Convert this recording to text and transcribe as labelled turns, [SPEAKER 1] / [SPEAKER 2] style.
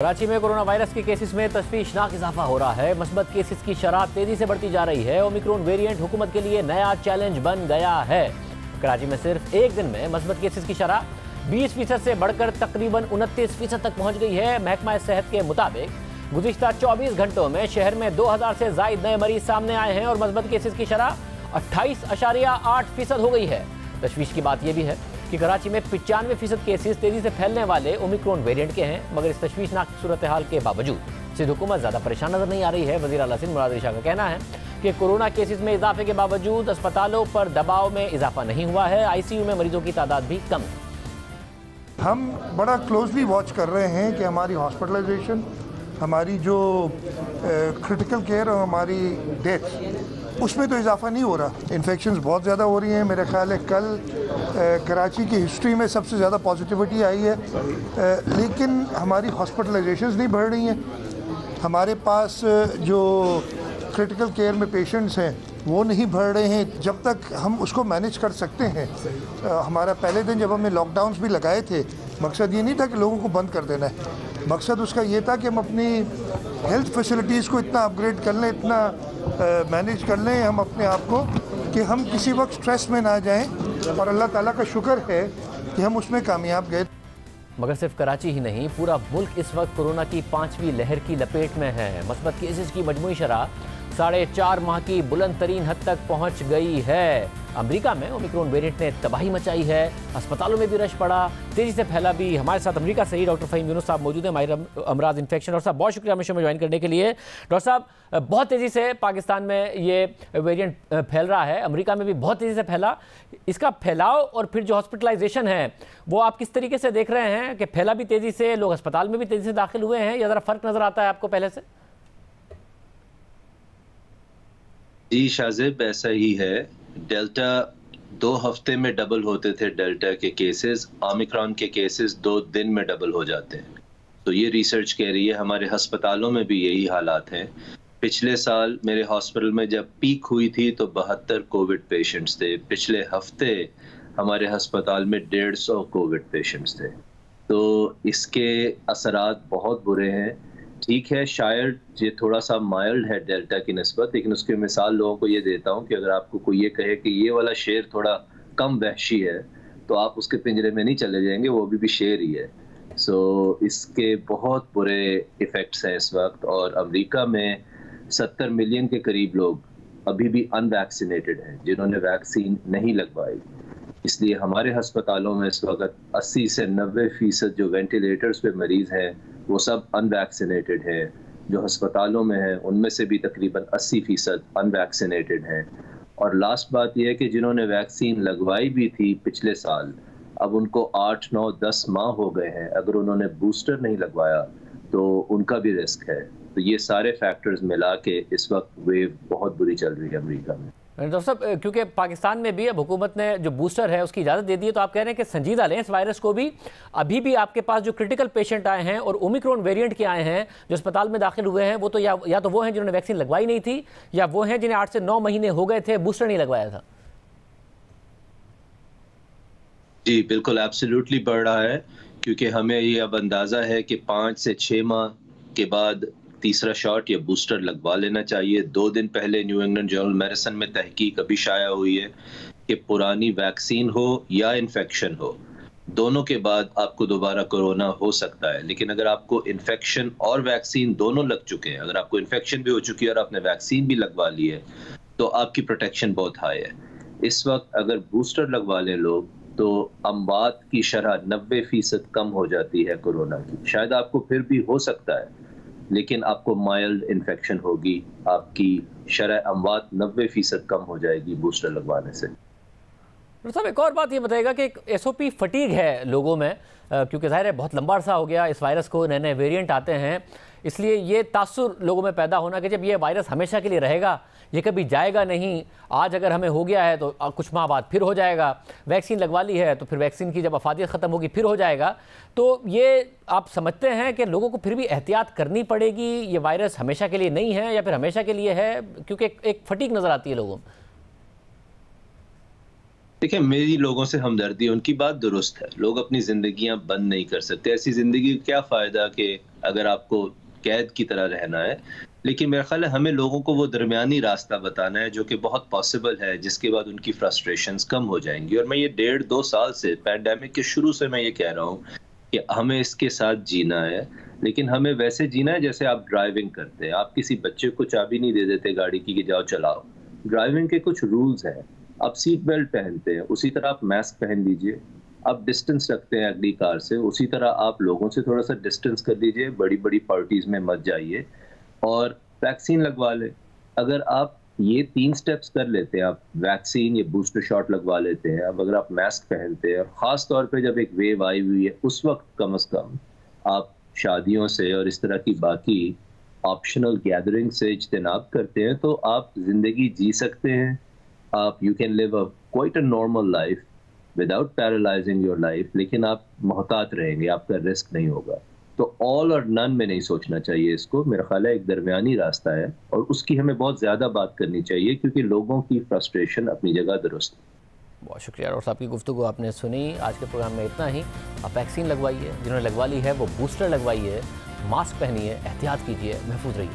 [SPEAKER 1] कराची में corona virus के cases में तशवीशनाक इजाफा हो रहा है। मस्बत केसेस की शरह तेजी से बढ़ती जा रही है। ओमिक्रॉन वेरिएंट हुकूमत के लिए नया चैलेंज बन गया है। कराची में सिर्फ एक दिन में मस्बत केसेस की शरह 20% से बढ़कर तकरीबन 29% तक पहुंच गई है। महकमा सेहत के मुताबिक गुज़िश्ता 24 घंटों में शहर में 2000 से जायद नए मरीज सामने आए हैं और मस्बत केसेस की शरह 28.8% हो गई है। तशवीश की बात यह भी है कि कराची में 95% केसेस तेजी से फैलने वाले ओमिक्रॉन वेरिएंट के हैं, मगर इस तशवीशनाक सूरत हाल के बावजूद सिंध हुकूमत ज़्यादा परेशान नजर नहीं आ रही है। वज़ीर आला सिंध मुराद अली शाह का कहना है कि कोरोना केसेस में इजाफे के बावजूद अस्पतालों पर दबाव में इजाफा नहीं हुआ है। ICU में मरीजों की तादाद भी कम है।
[SPEAKER 2] हम बड़ा क्लोजली वॉच कर रहे हैं कि हमारी हॉस्पिटलाइजेशन, हमारी जो क्रिटिकल केयर और हमारी डेथ, उसमें तो इजाफा नहीं हो रहा। इन्फेक्शंस बहुत ज़्यादा हो रही हैं। मेरा ख्याल है कल कराची की हिस्ट्री में सबसे ज़्यादा पॉजिटिविटी आई है, लेकिन हमारी हॉस्पिटलाइजेशंस नहीं बढ़ रही हैं। हमारे पास जो क्रिटिकल केयर में पेशेंट्स हैं वो नहीं बढ़ रहे हैं। जब तक हम उसको मैनेज कर सकते हैं, हमारा पहले दिन जब हमने लॉकडाउन्स भी लगाए थे, मकसद ये नहीं था कि लोगों को बंद कर देना है। मकसद उसका ये था कि हम अपनी हेल्थ फैसिलिटीज़ को इतना अपग्रेड कर लें, इतना मैनेज कर लें हम अपने आप को कि हम किसी वक्त स्ट्रेस में ना जाएं, और अल्लाह ताला का शुक्र है कि हम उसमें कामयाब गए।
[SPEAKER 1] मगर सिर्फ कराची ही नहीं, पूरा मुल्क इस वक्त कोरोना की 5वीं लहर की लपेट में है। मस्बत केसेस की मजमूई शरह 4.5 माह की बुलंद तरीन हद तक पहुंच गई है। अमेरिका में ओमिक्रॉन वेरिएंट ने तबाही मचाई है। अस्पतालों में भी रश पड़ा, तेजी से फैला भी। हमारे साथ अमेरिका से ही डॉक्टर फ़हीम यूनुस साहब मौजूद हैं, माहिर अमराज इन्फेक्शन। डॉक्टर साहब, बहुत शुक्रिया हमें शो में ज्वाइन करने के लिए। डॉक्टर साहब, बहुत तेज़ी से पाकिस्तान में ये वेरिएंट फैल रहा है, अमेरिका में भी बहुत तेज़ी से फैला। इसका फैलाव और फिर जो हॉस्पिटलाइजेशन है वो आप किस तरीके से देख रहे हैं कि फैला भी तेज़ी से, लोग अस्पताल में भी तेज़ी से दाखिल हुए हैं, या ज़रा फ़र्क नज़र आता है आपको पहले से?
[SPEAKER 3] जी शाजिब, ऐसा ही है। डेल्टा 2 हफ्ते में डबल होते थे डेल्टा के केसेस, ओमिक्रॉन के केसेस 2 दिन में डबल हो जाते हैं। तो ये रिसर्च कह रही है। हमारे अस्पतालों में भी यही हालात हैं। पिछले साल मेरे हॉस्पिटल में जब पीक हुई थी तो 72 कोविड पेशेंट्स थे। पिछले हफ्ते हमारे अस्पताल में 150 कोविड पेशेंट्स थे। तो इसके असरात बहुत बुरे हैं। ठीक है, शायद ये थोड़ा सा माइल्ड है डेल्टा की निस्बत, लेकिन उसकी मिसाल लोगों को ये देता हूँ कि अगर आपको कोई ये कहे कि ये वाला शेर थोड़ा कम वहशी है, तो आप उसके पिंजरे में नहीं चले जाएंगे, वो भी शेर ही है। सो इसके बहुत बुरे इफ़ेक्ट्स हैं इस वक्त। और अमेरिका में 70 मिलियन के करीब लोग अभी भी अनवैक्सीनेटेड हैं, जिन्होंने वैक्सीन नहीं लगवाई। इसलिए हमारे अस्पतालों में इस वक्त 80 से 90% जो वेंटिलेटर्स पे मरीज़ हैं वो सब अनवैक्सीनेटेड हैं। जो अस्पतालों में हैं उनमें से भी तकरीबन 80% अनवैक्सीनेटेड हैं। और लास्ट बात यह है कि जिन्होंने वैक्सीन लगवाई भी थी पिछले साल, अब उनको 8, 9, 10 माह हो गए हैं। अगर उन्होंने बूस्टर नहीं लगवाया तो उनका भी रिस्क है। तो ये सारे फैक्टर्स मिला के इस वक्त वेव बहुत बुरी चल रही है अमेरिका में।
[SPEAKER 1] डॉक्टर साहब, क्योंकि पाकिस्तान में भी अब हुकूमत ने जो बूस्टर है उसकी इजाज़त दे दी है, तो आप कह रहे हैं कि संजीदा लें इस वायरस को भी। अभी भी आपके पास जो क्रिटिकल पेशेंट आए हैं और ओमिक्रॉन वेरिएंट के आए हैं जो अस्पताल में दाखिल हुए हैं, वो तो या तो वो हैं जिन्होंने वैक्सीन लगवाई नहीं थी, या वो हैं जिन्हें 8 से 9 महीने हो गए थे, बूस्टर नहीं लगवाया था।
[SPEAKER 3] जी बिल्कुल, एब्सोल्युटली बढ़ रहा है, क्योंकि हमें ये अब अंदाज़ा है कि 5 से 6 माह के बाद तीसरा शॉट या बूस्टर लगवा लेना चाहिए। 2 दिन पहले न्यू इंग्लैंड जर्नल मेडिसिन में तहकीक अभी शाया हुई है कि पुरानी वैक्सीन हो या इन्फेक्शन हो, दोनों के बाद आपको दोबारा कोरोना हो सकता है। लेकिन अगर आपको इन्फेक्शन और वैक्सीन दोनों लग चुके हैं, अगर आपको इन्फेक्शन भी हो चुकी है और आपने वैक्सीन भी लगवा ली है, तो आपकी प्रोटेक्शन बहुत हाई है। इस वक्त अगर बूस्टर लगवा लें लोग, तो अमवात की शरह 90% कम हो जाती है कोरोना की। शायद आपको फिर भी हो सकता है, लेकिन आपको माइल्ड इन्फेक्शन होगी, आपकी शरह अमवात 90% कम हो जाएगी बूस्टर लगवाने से।
[SPEAKER 1] डॉक्टर साहब, एक और बात ये बताएगा कि एक SOP फटीग है लोगों में, क्योंकि ज़ाहिर है बहुत लंबा अरसा हो गया इस वायरस को, नए नए वेरिएंट आते हैं, इसलिए ये तासुर लोगों में पैदा होना कि जब ये वायरस हमेशा के लिए रहेगा, ये कभी जाएगा नहीं। आज अगर हमें हो गया है तो कुछ माह बाद फिर हो जाएगा, वैक्सीन लगवा ली है तो फिर वैक्सीन की जब अफादियत ख़त्म होगी फिर हो जाएगा। तो ये आप समझते हैं कि लोगों को फिर भी एहतियात करनी पड़ेगी, ये वायरस हमेशा के लिए नहीं है या फिर हमेशा के लिए है, क्योंकि एक फटीग नज़र आती है लोगों में।
[SPEAKER 3] देखिए, मेरी लोगों से हमदर्दी है, उनकी बात दुरुस्त है। लोग अपनी ज़िंदगियाँ बंद नहीं कर सकते। ऐसी ज़िंदगी का क्या फ़ायदा कि अगर आपको कैद की तरह रहना है। लेकिन मेरा ख़्याल है हमें लोगों को वो दरमियानी रास्ता बताना है जो कि बहुत पॉसिबल है, जिसके बाद उनकी फ्रस्ट्रेशंस कम हो जाएँगी। और मैं ये 1.5-2 साल से, पैंडेमिक के शुरू से मैं ये कह रहा हूँ कि हमें इसके साथ जीना है, लेकिन हमें वैसे जीना है जैसे आप ड्राइविंग करते हैं। आप किसी बच्चे को चाबी नहीं दे देते गाड़ी की कि जाओ चलाओ। ड्राइविंग के कुछ रूल्स हैं। आप सीट बेल्ट पहनते हैं, उसी तरह आप मास्क पहन लीजिए। आप डिस्टेंस रखते हैं अगली कार से, उसी तरह आप लोगों से थोड़ा सा डिस्टेंस कर लीजिए। बड़ी-बड़ी पार्टीज़ में मत जाइए और वैक्सीन लगवा लें। अगर आप ये 3 स्टेप्स कर लेते हैं, आप वैक्सीन या बूस्टर शॉट लगवा लेते हैं, अब अगर आप मास्क पहनते हैं और ख़ास तौर पे जब एक वेव आई हुई है, उस वक्त कम से कम आप शादियों से और इस तरह की बाकी ऑप्शनल गैदरिंग से इज्तनाब करते हैं, तो आप ज़िंदगी जी सकते हैं। आप you can live quite a normal life without paralysing your life, लेकिन आप मोहतात रहेंगे, आपका रिस्क नहीं होगा। तो ऑल और नन में नहीं सोचना चाहिए इसको। मेरा ख्याल है एक दरमियानी रास्ता है और उसकी हमें बहुत ज़्यादा बात करनी चाहिए, क्योंकि लोगों की फ्रस्ट्रेशन अपनी जगह दुरुस्त है।
[SPEAKER 1] बहुत शुक्रिया और साहब की गुफ्तगू आपने सुनी। आज के प्रोग्राम में इतना ही। आप वैक्सीन लगवाइए, जिन्होंने लगवा ली है वो बूस्टर लगवाइए, मास्क पहनिए, एहतियात कीजिए, महफूज रहिए।